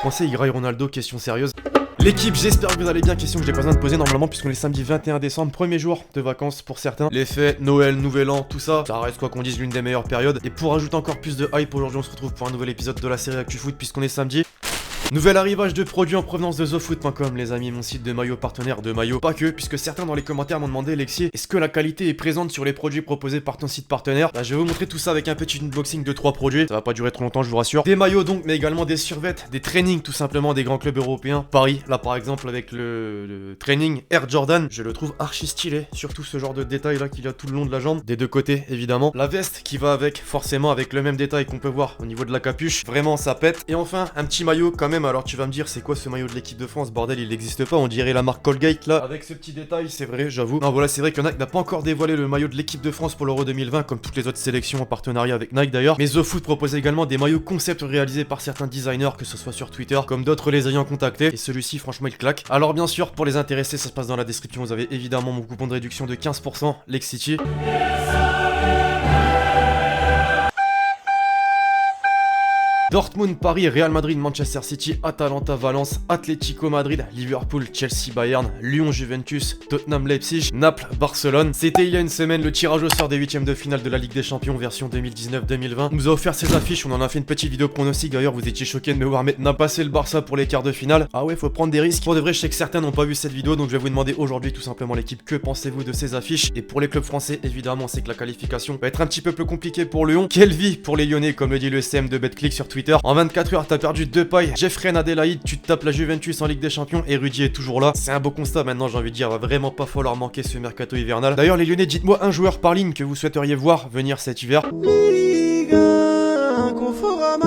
pensez Iguain Ronaldo? Question sérieuse. L'équipe, j'espère que vous allez bien, question que j'ai pas besoin de poser normalement puisqu'on est samedi 21 décembre, premier jour de vacances pour certains. Les fêtes, Noël, Nouvel An, tout ça, ça reste quoi qu'on dise l'une des meilleures périodes. Et pour ajouter encore plus de hype, aujourd'hui on se retrouve pour un nouvel épisode de la série ActuFoot puisqu'on est samedi. Nouvel arrivage de produits en provenance de TheFoot.com, les amis, mon site de maillots partenaire de maillots. Pas que, puisque certains dans les commentaires m'ont demandé, Lexier, est-ce que la qualité est présente sur les produits proposés par ton site partenaire? Bah, je vais vous montrer tout ça avec un petit unboxing de 3 produits. Ça va pas durer trop longtemps, je vous rassure. Des maillots donc, mais également des survêtements, des trainings tout simplement des grands clubs européens. Paris, là par exemple avec le training Air Jordan, je le trouve archi stylé. Surtout ce genre de détail là qu'il y a tout le long de la jambe, des deux côtés évidemment. La veste qui va avec, forcément avec le même détail qu'on peut voir au niveau de la capuche. Vraiment ça pète. Et enfin, un petit maillot quand même, alors tu vas me dire c'est quoi ce maillot de l'équipe de France? Bordel, il n'existe pas, on dirait la marque Colgate là. Avec ce petit détail, c'est vrai, j'avoue. Non, voilà, c'est vrai que Nike n'a pas encore dévoilé le maillot de l'équipe de France pour l'Euro 2020, comme toutes les autres sélections en partenariat avec Nike d'ailleurs. Mais TheFoot propose également des maillots concept réalisés par certains designers, que ce soit sur Twitter, comme d'autres les ayant contactés. Et celui-ci, franchement, il claque. Alors, bien sûr, pour les intéressés, ça se passe dans la description. Vous avez évidemment mon coupon de réduction de 15%, Lexity. Dortmund, Paris, Real Madrid, Manchester City, Atalanta, Valence, Atlético Madrid, Liverpool, Chelsea, Bayern, Lyon, Juventus, Tottenham, Leipzig, Naples, Barcelone. C'était il y a une semaine le tirage au sort des 8ème de finale de la Ligue des Champions version 2019-2020. On nous a offert ces affiches, on en a fait une petite vidéo pronostic. D'ailleurs, vous étiez choqués de me voir maintenant passer le Barça pour les quarts de finale. Ah ouais, faut prendre des risques. Pour de vrai, je sais que certains n'ont pas vu cette vidéo, donc je vais vous demander aujourd'hui tout simplement l'équipe, que pensez-vous de ces affiches? Et pour les clubs français, évidemment, c'est que la qualification va être un petit peu plus compliquée pour Lyon. Quelle vie pour les Lyonnais, comme le dit le CM de BetClick sur Twitter. En 24 heures, t'as perdu Depay, Jeffrey Adelaide, tu te tapes la Juventus en Ligue des Champions et Rudy est toujours là. C'est un beau constat maintenant, j'ai envie de dire, va vraiment pas falloir manquer ce mercato hivernal. D'ailleurs, les Lyonnais, dites-moi un joueur par ligne que vous souhaiteriez voir venir cet hiver.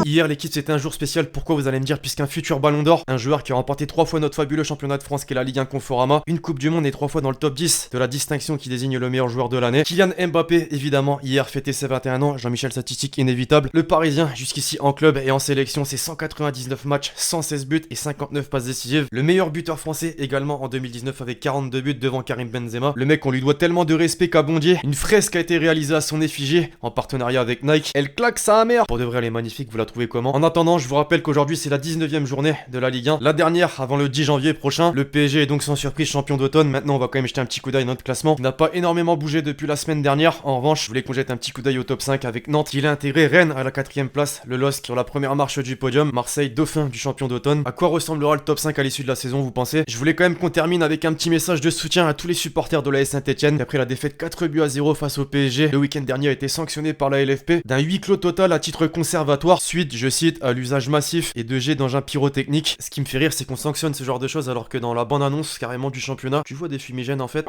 Hier, l'équipe, c'était un jour spécial. Pourquoi, vous allez me dire? Puisqu'un futur ballon d'or, un joueur qui a remporté 3 fois notre fabuleux championnat de France qui est la Ligue 1 Conforama, une Coupe du Monde et 3 fois dans le top 10 de la distinction qui désigne le meilleur joueur de l'année. Kylian Mbappé, évidemment, hier fêtait ses 21 ans. Jean-Michel, statistique inévitable. Le Parisien, jusqu'ici en club et en sélection, c'est 199 matchs, 116 buts et 59 passes décisives. Le meilleur buteur français également en 2019 avec 42 buts devant Karim Benzema. Le mec, on lui doit tellement de respect qu'à Bondier, une fresque a été réalisée à son effigie en partenariat avec Nike. Elle claque sa mère. Pour de vrai, elle est magnifique. Vous la trouvez comment? En attendant, je vous rappelle qu'aujourd'hui c'est la 19ème journée de la Ligue 1, la dernière avant le 10 janvier prochain. Le PSG est donc sans surprise champion d'automne. Maintenant on va quand même jeter un petit coup d'œil à notre classement. Il n'a pas énormément bougé depuis la semaine dernière. En revanche, je voulais qu'on jette un petit coup d'œil au top 5 avec Nantes qui a intégré Rennes à la 4ème place, le LOSC sur la première marche du podium, Marseille dauphin du champion d'automne. À quoi ressemblera le top 5 à l'issue de la saison, vous pensez? Je voulais quand même qu'on termine avec un petit message de soutien à tous les supporters de l'AS Saint-Etienne. Après la défaite 4 buts à 0 face au PSG, le week-end dernier a été sanctionné par la LFP d'un huis clos total à titre conservatoire suite, je cite, à l'usage massif et de jets d'engins pyrotechniques. Ce qui me fait rire, c'est qu'on sanctionne ce genre de choses alors que dans la bande-annonce carrément du championnat, tu vois des fumigènes en fait.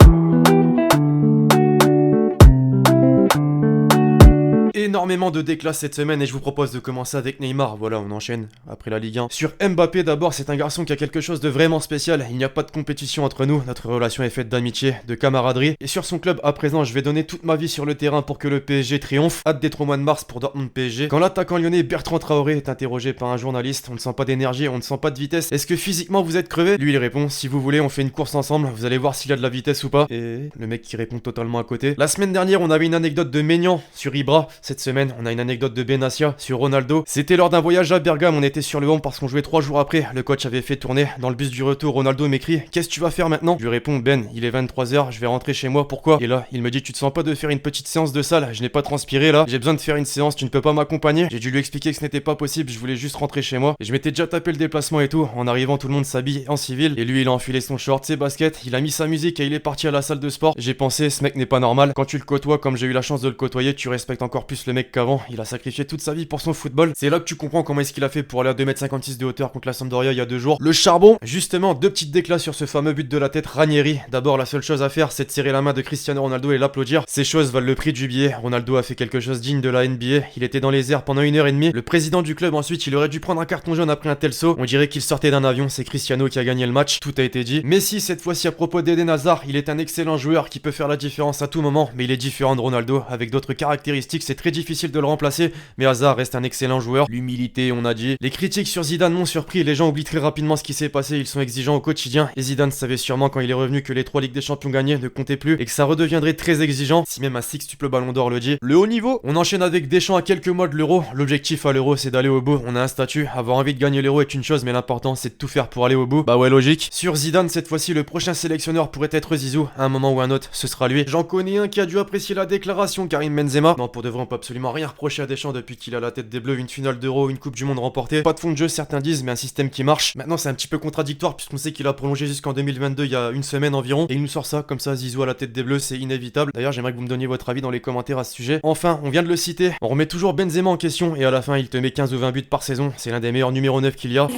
Énormément de déclats cette semaine et je vous propose de commencer avec Neymar. Voilà, on enchaîne après la Ligue 1. Sur Mbappé d'abord, c'est un garçon qui a quelque chose de vraiment spécial. Il n'y a pas de compétition entre nous, notre relation est faite d'amitié, de camaraderie. Et sur son club, à présent, je vais donner toute ma vie sur le terrain pour que le PSG triomphe. Hâte d'être au mois de mars pour Dortmund PSG. Quand l'attaquant lyonnais Bertrand Traoré est interrogé par un journaliste, on ne sent pas d'énergie, on ne sent pas de vitesse. Est-ce que physiquement vous êtes crevé? Lui il répond, si vous voulez on fait une course ensemble, vous allez voir s'il y a de la vitesse ou pas. Et le mec qui répond totalement à côté. La semaine dernière on avait une anecdote de Maignan sur Ibra. Cette semaine on a une anecdote de Benassia sur Ronaldo. C'était lors d'un voyage à Bergame, on était sur le Home parce qu'on jouait 3 jours après. Le coach avait fait tourner. Dans le bus du retour, Ronaldo m'écrit, qu'est-ce que tu vas faire maintenant? Je lui réponds, Ben, il est 23h, je vais rentrer chez moi, pourquoi? Et là, il me dit, tu te sens pas de faire une petite séance de salle? Je n'ai pas transpiré là, j'ai besoin de faire une séance, tu ne peux pas m'accompagner? J'ai dû lui expliquer que ce n'était pas possible, je voulais juste rentrer chez moi. Et je m'étais déjà tapé le déplacement et tout. En arrivant, tout le monde s'habille en civil. Et lui, il a enfilé son short, ses baskets, il a mis sa musique et il est parti à la salle de sport. J'ai pensé, ce mec n'est pas normal. Quand tu le côtoies, comme j'ai eu la chance de le côtoyer, tu respectes encore plus le mec qu'avant. Il a sacrifié toute sa vie pour son football. C'est là que tu comprends comment est-ce qu'il a fait pour aller à 2,56 m de hauteur contre la Sampdoria il y a 2 jours. Le charbon, justement, 2 petites déclats sur ce fameux but de la tête Ranieri. D'abord, la seule chose à faire, c'est de serrer la main de Cristiano Ronaldo et l'applaudir. Ces choses valent le prix du billet. Ronaldo a fait quelque chose digne de la NBA. Il était dans les airs pendant 1h30. Le président du club ensuite, il aurait dû prendre un carton jaune après un tel saut. On dirait qu'il sortait d'un avion. C'est Cristiano qui a gagné le match. Tout a été dit. Messi, cette fois-ci à propos d'Eden Hazard, il est un excellent joueur qui peut faire la différence à tout moment, mais il est différent de Ronaldo avec d'autres caractéristiques. C'est très difficile de le remplacer, mais Hazard reste un excellent joueur. L'humilité, on a dit. Les critiques sur Zidane m'ont surpris, les gens oublient très rapidement ce qui s'est passé, ils sont exigeants au quotidien, et Zidane savait sûrement quand il est revenu que les 3 Ligues des Champions gagnées ne comptaient plus, et que ça redeviendrait très exigeant, si même un sextuple ballon d'or le dit. Le haut niveau, on enchaîne avec Deschamps à quelques mois de l'Euro, l'objectif à l'Euro c'est d'aller au bout, on a un statut, avoir envie de gagner l'Euro est une chose, mais l'important c'est de tout faire pour aller au bout, bah ouais logique. Sur Zidane cette fois-ci, le prochain sélectionneur pourrait être Zizou, à un moment ou un autre, ce sera lui. J'en connais un qui a dû apprécier la déclaration, Karim Benzema. Non, pour de vrai, on peut absolument rien reprocher à Deschamps depuis qu'il a la tête des Bleus, une finale d'Euro, une Coupe du Monde remportée. Pas de fond de jeu, certains disent, mais un système qui marche. Maintenant, c'est un petit peu contradictoire puisqu'on sait qu'il a prolongé jusqu'en 2022, il y a une semaine environ, et il nous sort ça comme ça, Zizou à la tête des Bleus, c'est inévitable. D'ailleurs, j'aimerais que vous me donniez votre avis dans les commentaires à ce sujet. Enfin, on vient de le citer, on remet toujours Benzema en question, et à la fin, il te met 15 ou 20 buts par saison. C'est l'un des meilleurs numéro 9 qu'il y a.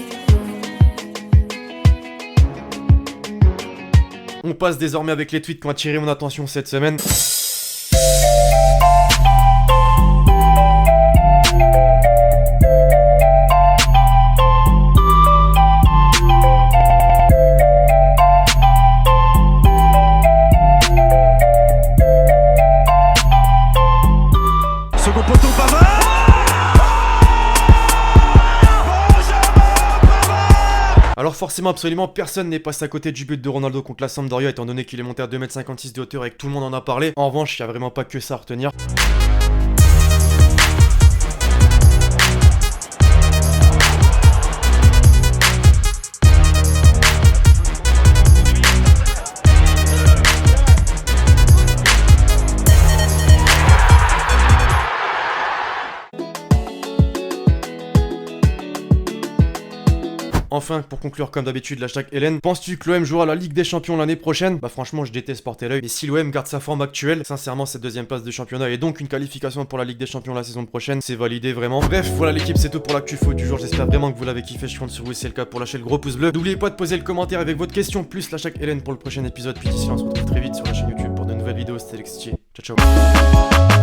On passe désormais avec les tweets qui ont attiré mon attention cette semaine. Second poteau, Pavard. Alors forcément, absolument personne n'est passé à côté du but de Ronaldo contre la Sampdoria, étant donné qu'il est monté à 2,56 m de hauteur et que tout le monde en a parlé. En revanche, il n'y a vraiment pas que ça à retenir. Enfin, pour conclure comme d'habitude, l'hashtag Hélène, penses-tu que l'OM jouera la Ligue des Champions l'année prochaine? Bah franchement, je déteste porter l'œil, mais si l'OM garde sa forme actuelle, sincèrement cette deuxième place de championnat et donc une qualification pour la Ligue des Champions la saison prochaine, c'est validé vraiment. Bref, voilà l'équipe, c'est tout pour l'actu foot du jour, j'espère vraiment que vous l'avez kiffé, je compte sur vous si c'est le cas pour lâcher le gros pouce bleu. N'oubliez pas de poser le commentaire avec votre question, plus l'hashtag Hélène pour le prochain épisode, puis d'ici on se retrouve très vite sur la chaîne YouTube pour de nouvelles vidéos, c'était Lexitier. Ciao ciao.